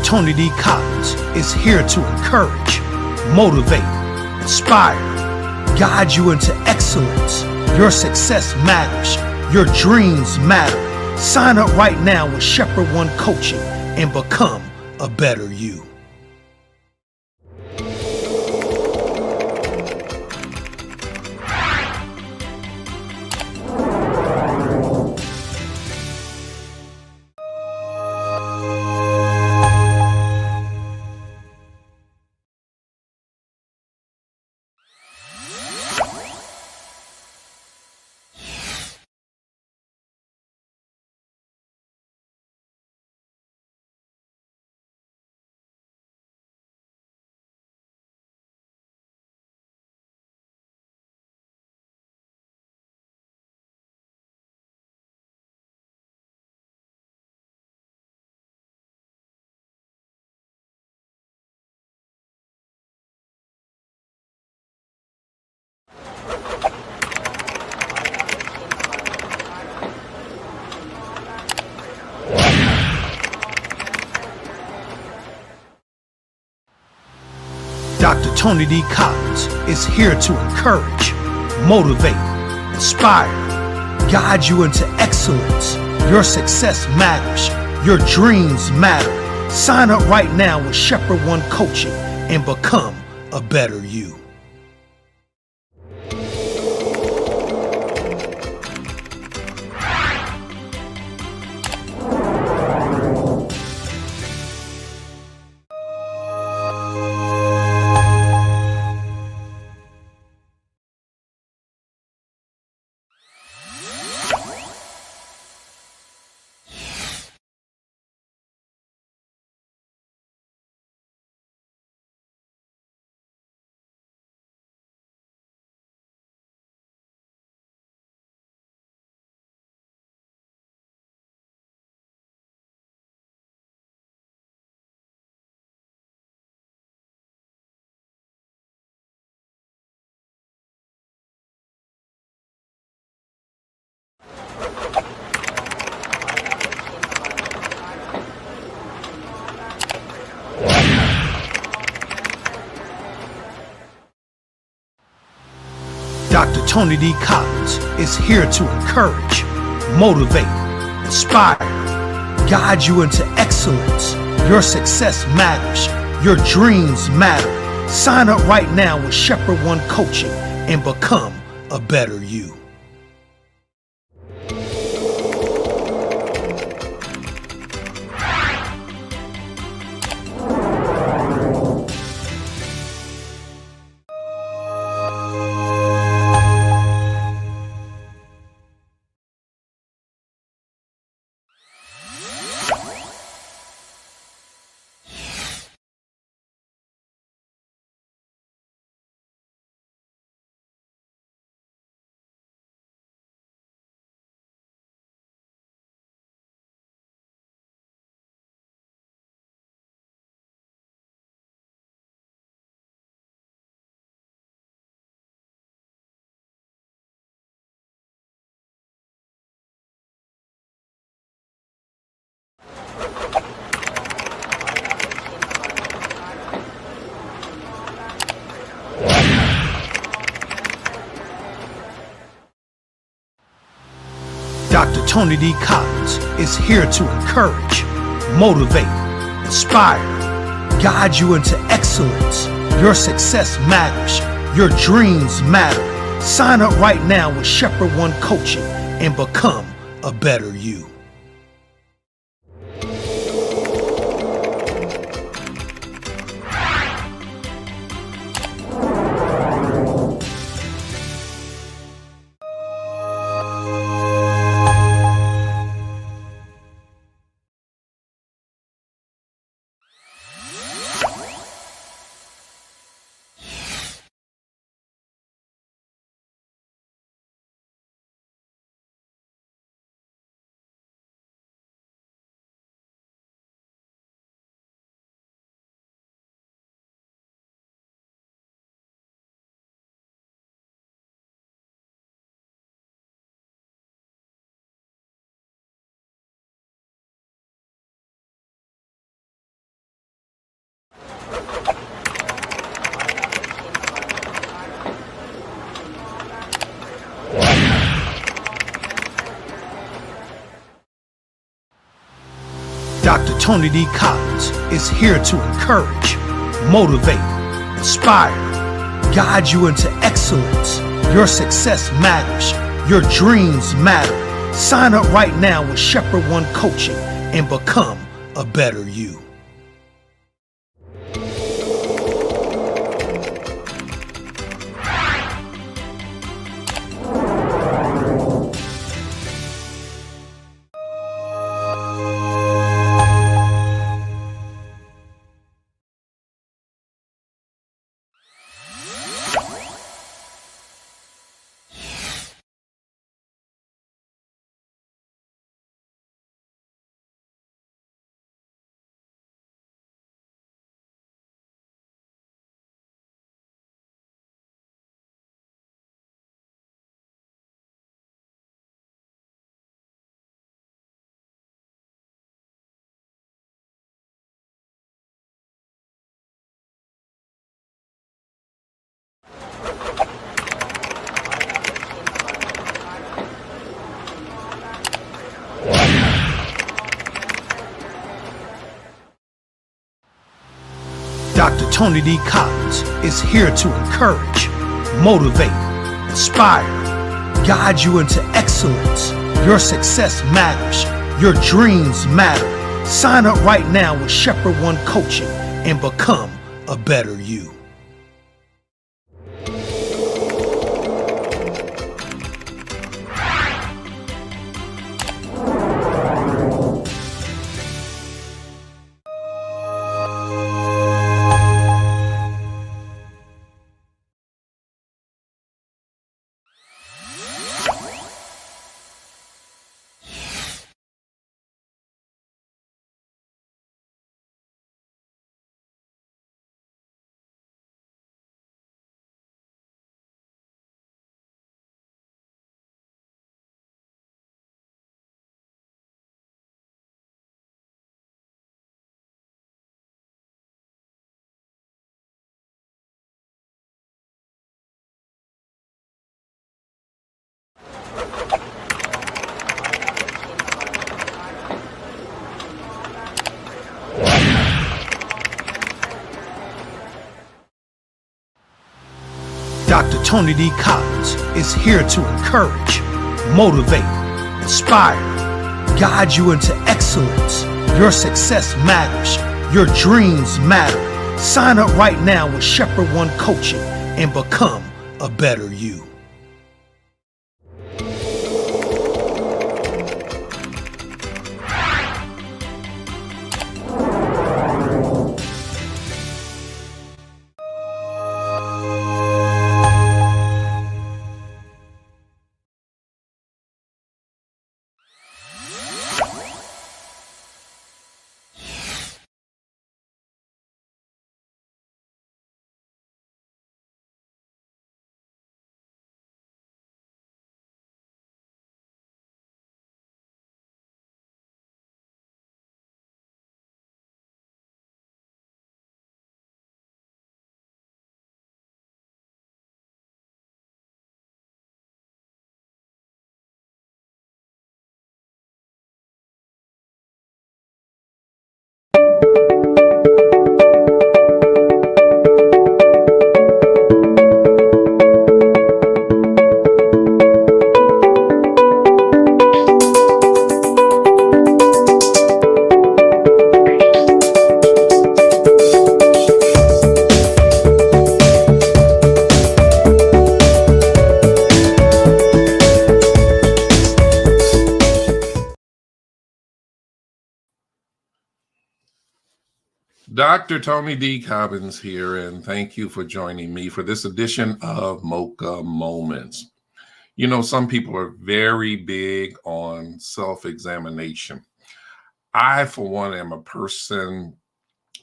Tony D. Collins is here to encourage, motivate, inspire, guide you into excellence. Your success matters. Your dreams matter. Sign up right now with Shepherd One Coaching and become a better you. Dr. Tony D. Collins is here to encourage, motivate, inspire, guide you into excellence. Your success matters. Your dreams matter. Sign up right now with Shepherd One Coaching and become a better you. Dr. Tony D. Collins is here to encourage, motivate, inspire, guide you into excellence. Your success matters. Your dreams matter. Sign up right now with Shepherd One Coaching and become a better you. Dr. Tony D. Collins is here to encourage, motivate, inspire, guide you into excellence. Your success matters. Your dreams matter. Sign up right now with Shepherd One Coaching and become a better you. Dr. Tony D. Collins is here to encourage, motivate, inspire, guide you into excellence. Your success matters. Your dreams matter. Sign up right now with Shepherd One Coaching and become a better you. Dr. Tony D. Collins is here to encourage, motivate, inspire, guide you into excellence. Your success matters. Your dreams matter. Sign up right now with Shepherd One Coaching and become a better you. Dr. Tony D. Collins is here to encourage, motivate, inspire, guide you into excellence. Your success matters. Your dreams matter. Sign up right now with Shepherd One Coaching and become a better you. Dr. Tony D. Collins here, and thank you for joining me for this edition of Mocha Moments. You know, some people are very big on self-examination. I, for one, am a person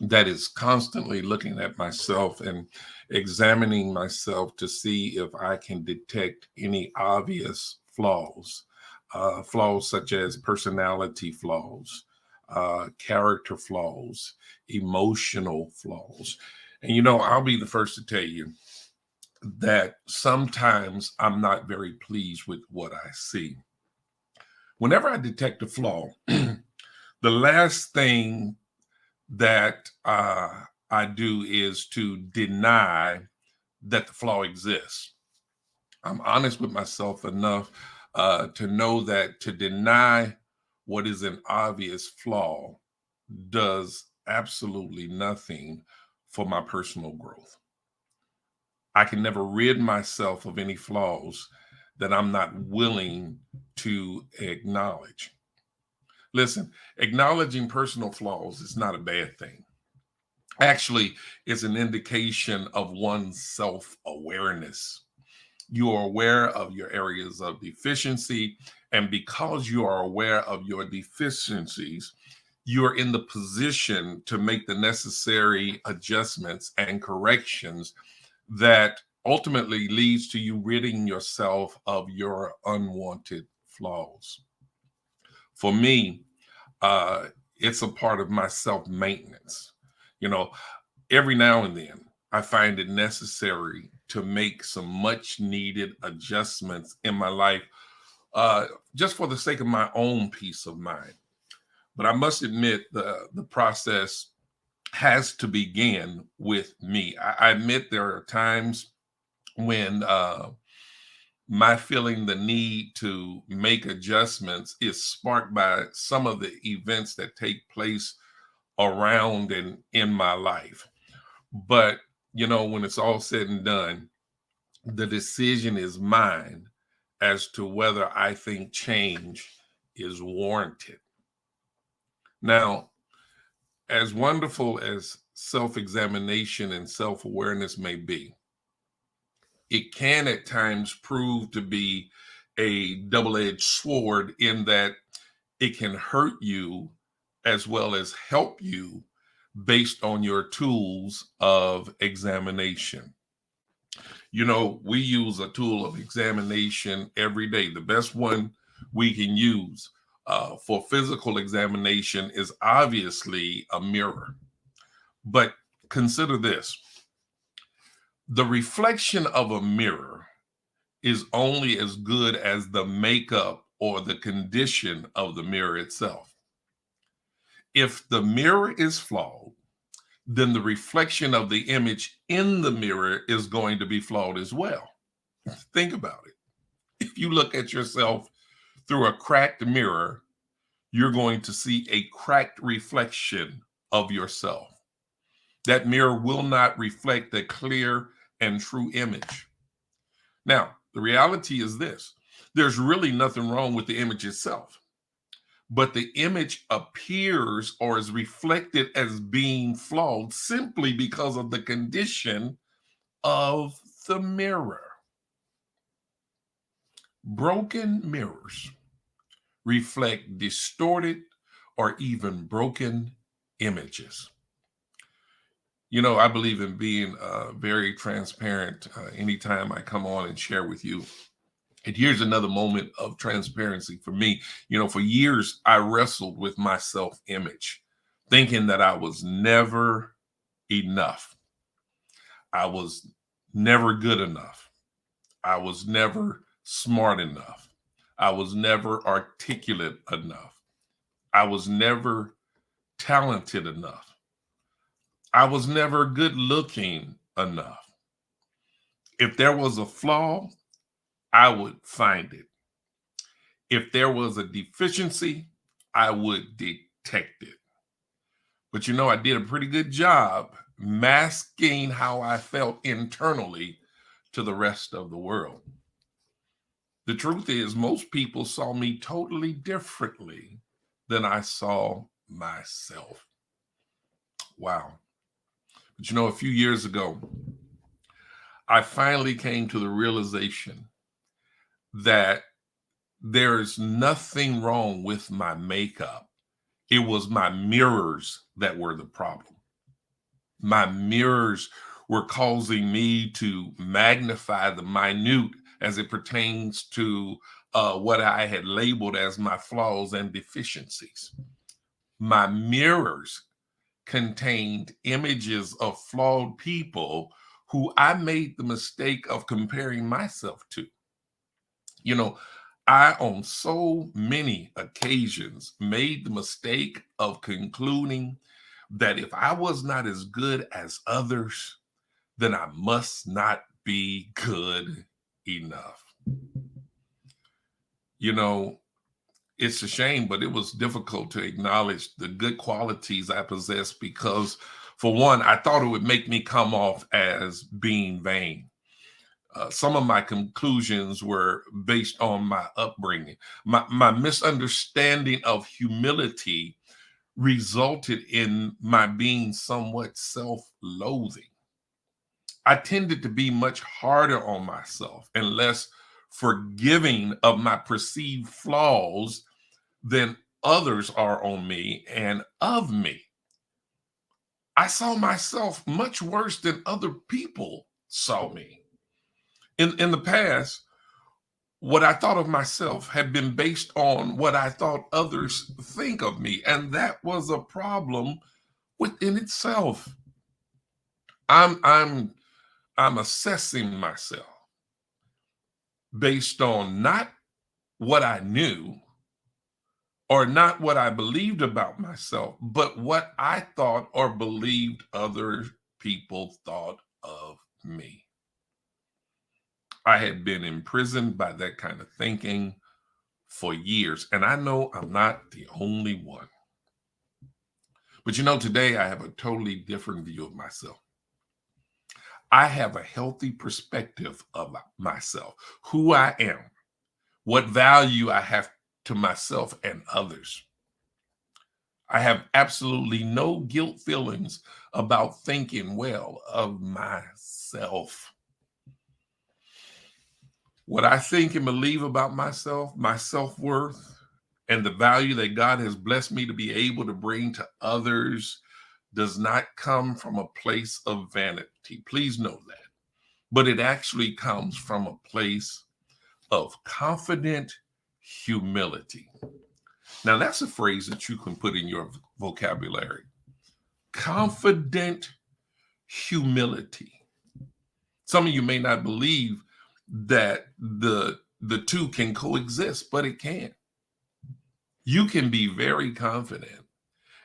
that is constantly looking at myself and examining myself to see if I can detect any obvious flaws, flaws such as personality flaws, character flaws, emotional flaws. And, you know, I'll be the first to tell you that sometimes I'm not very pleased with what I see. Whenever I detect a flaw, the The last thing that I do is to deny that the flaw exists. I'm honest with myself enough to know that to deny what is an obvious flaw does absolutely nothing for my personal growth. I can never rid myself of any flaws that I'm not willing to acknowledge. Listen, acknowledging personal flaws is not a bad thing. Actually, it's an indication of one's self awareness. You are aware of your areas of deficiency. And because you are aware of your deficiencies, you're in the position to make the necessary adjustments and corrections that ultimately leads to you ridding yourself of your unwanted flaws. For me, it's a part of my self-maintenance. You know, every now and then I find it necessary to make some much needed adjustments in my life, just for the sake of my own peace of mind. But I must admit the process has to begin with me. I admit there are times when my feeling the need to make adjustments is sparked by some of the events that take place around and in my life. But, when it's all said and done, the decision is mine as to whether I think change is warranted. Now, as wonderful as self examination and self awareness may be, it can at times prove to be a double edged sword in that it can hurt you as well as help you based on your tools of examination. We use a tool of examination every day. The best one we can use for physical examination is obviously a mirror. But consider this: the reflection of a mirror is only as good as the makeup or the condition of the mirror itself. If the mirror is flawed, then the reflection of the image in the mirror is going to be flawed as well. Think about it. If you look at yourself through a cracked mirror, you're going to see a cracked reflection of yourself. That mirror will not reflect a clear and true image. Now, the reality is this: there's really nothing wrong with the image itself, but the image appears or is reflected as being flawed simply because of the condition of the mirror. Broken mirrors reflect distorted or even broken images. I believe in being very transparent anytime I come on and share with you. And here's another moment of transparency for me. For years, I wrestled with my self-image, thinking that I was never enough. I was never good enough. I was never smart enough. I was never articulate enough. I was never talented enough. I was never good looking enough. If there was a flaw, I would find it. If there was a deficiency, I would detect it. But I did a pretty good job masking how I felt internally to the rest of the world. The truth is, most people saw me totally differently than I saw myself. Wow. But a few years ago, I finally came to the realization that there's nothing wrong with my makeup. It was my mirrors that were the problem. My mirrors were causing me to magnify the minute as it pertains to what I had labeled as my flaws and deficiencies. My mirrors contained images of flawed people who I made the mistake of comparing myself to. I, on so many occasions, made the mistake of concluding that if I was not as good as others, then I must not be good enough. You know, it's a shame, but it was difficult to acknowledge the good qualities I possess because, for one, I thought it would make me come off as being vain. Some of my conclusions were based on my upbringing. My misunderstanding of humility resulted in my being somewhat self-loathing. I tended to be much harder on myself and less forgiving of my perceived flaws than others are on me and of me. I saw myself much worse than other people saw me. In the past, what I thought of myself had been based on what I thought others think of me, and that was a problem within itself. I'm assessing myself based on not what I knew or not what I believed about myself, but what I thought or believed other people thought of me. I had been imprisoned by that kind of thinking for years, and I know I'm not the only one. But today I have a totally different view of myself. I have a healthy perspective of myself, who I am, what value I have to myself and others. I have absolutely no guilt feelings about thinking well of myself. What I think and believe about myself, my self-worth, and the value that God has blessed me to be able to bring to others does not come from a place of vanity. Please know that. But it actually comes from a place of confident humility. Now, that's a phrase that you can put in your vocabulary. Confident humility. Some of you may not believe that the two can coexist, but it can. You can be very confident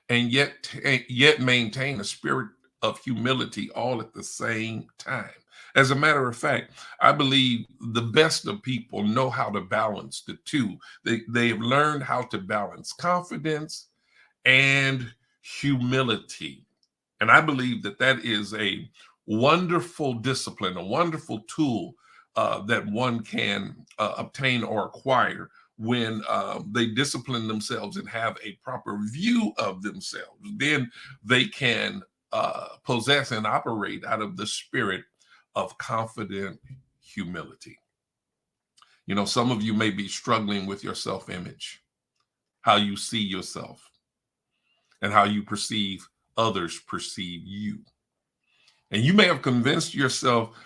and yet maintain a spirit of humility all at the same time. As a matter of fact, I believe the best of people know how to balance the two. They have learned how to balance confidence and humility. And I believe that that is a wonderful discipline, a wonderful tool that one can obtain or acquire when they discipline themselves and have a proper view of themselves. Then they can possess and operate out of the spirit of confident humility. Some of you may be struggling with your self-image, how you see yourself, and how you perceive others perceive you. And you may have convinced yourself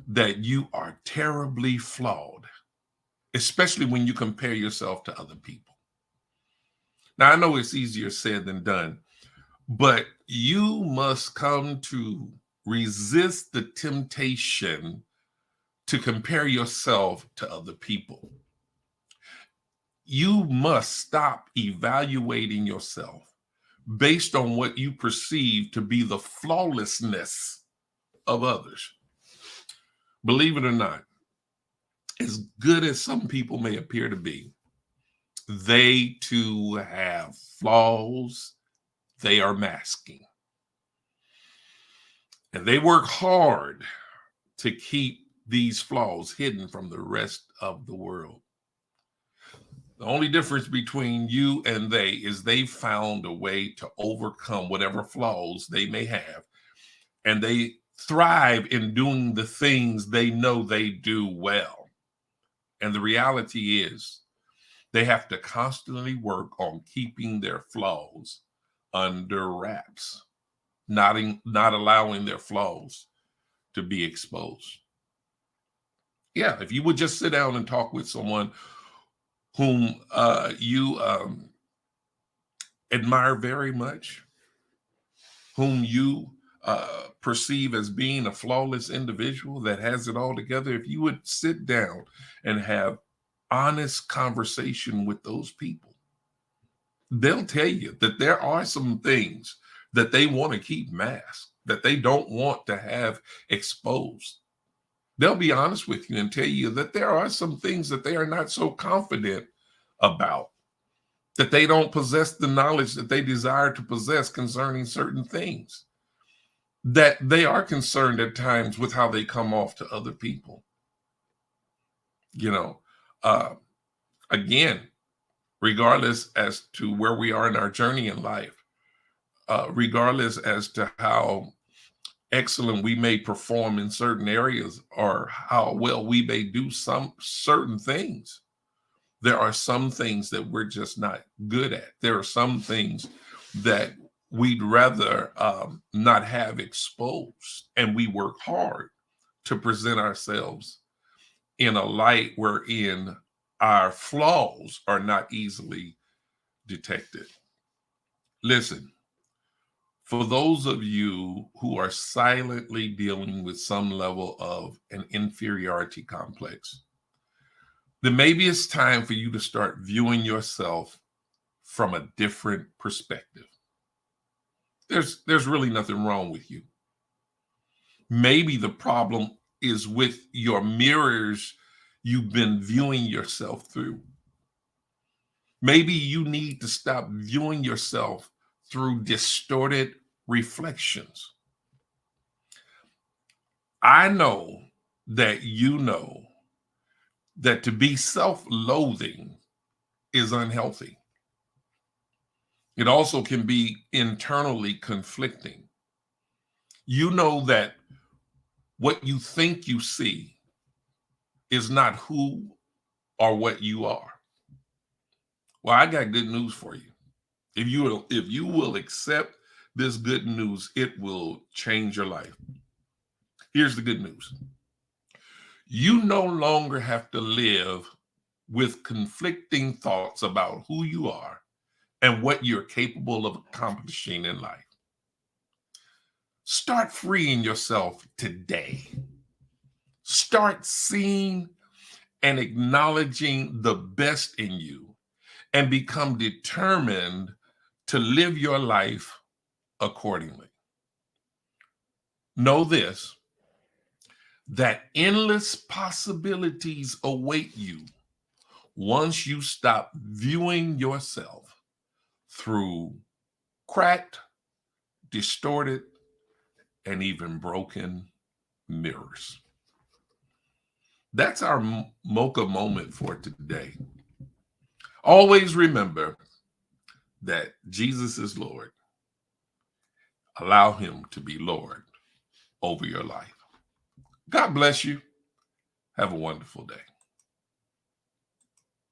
that you are terribly flawed, especially when you compare yourself to other people. Now, I know it's easier said than done, but you must come to resist the temptation to compare yourself to other people. You must stop evaluating yourself based on what you perceive to be the flawlessness of others. Believe it or not, as good as some people may appear to be, they too have flaws they are masking. And they work hard to keep these flaws hidden from the rest of the world. The only difference between you and they is they found a way to overcome whatever flaws they may have, and they thrive in doing the things they know they do well. And the reality is they have to constantly work on keeping their flaws under wraps, not allowing their flaws to be exposed. Yeah, if you would just sit down and talk with someone whom you admire very much, whom you perceive as being a flawless individual that has it all together, if you would sit down and have honest conversation with those people. They'll tell you that there are some things that they want to keep masked, that they don't want to have exposed. They'll be honest with you and tell you that there are some things that they are not so confident about, that they don't possess the knowledge that they desire to possess concerning certain things, that they are concerned at times with how they come off to other people. Again, regardless as to where we are in our journey in life, regardless as to how excellent we may perform in certain areas or how well we may do some certain things, there are some things that we're just not good at. There are some things that we'd rather not have exposed, and we work hard to present ourselves in a light wherein our flaws are not easily detected. Listen, for those of you who are silently dealing with some level of an inferiority complex, then maybe it's time for you to start viewing yourself from a different perspective. There's really nothing wrong with you. Maybe the problem is with your mirrors you've been viewing yourself through. Maybe you need to stop viewing yourself through distorted reflections. I know that you know that to be self-loathing is unhealthy. It also can be internally conflicting. You know that what you think you see is not who or what you are. Well, I got good news for you. If you will accept this good news, it will change your life. Here's the good news. You no longer have to live with conflicting thoughts about who you are and what you're capable of accomplishing in life. Start freeing yourself today. Start seeing and acknowledging the best in you and become determined to live your life accordingly. Know this, that endless possibilities await you once you stop viewing yourself through cracked, distorted, and even broken mirrors. That's our mocha moment for today. Always remember that Jesus is Lord. Allow him to be Lord over your life. God bless you. Have a wonderful day.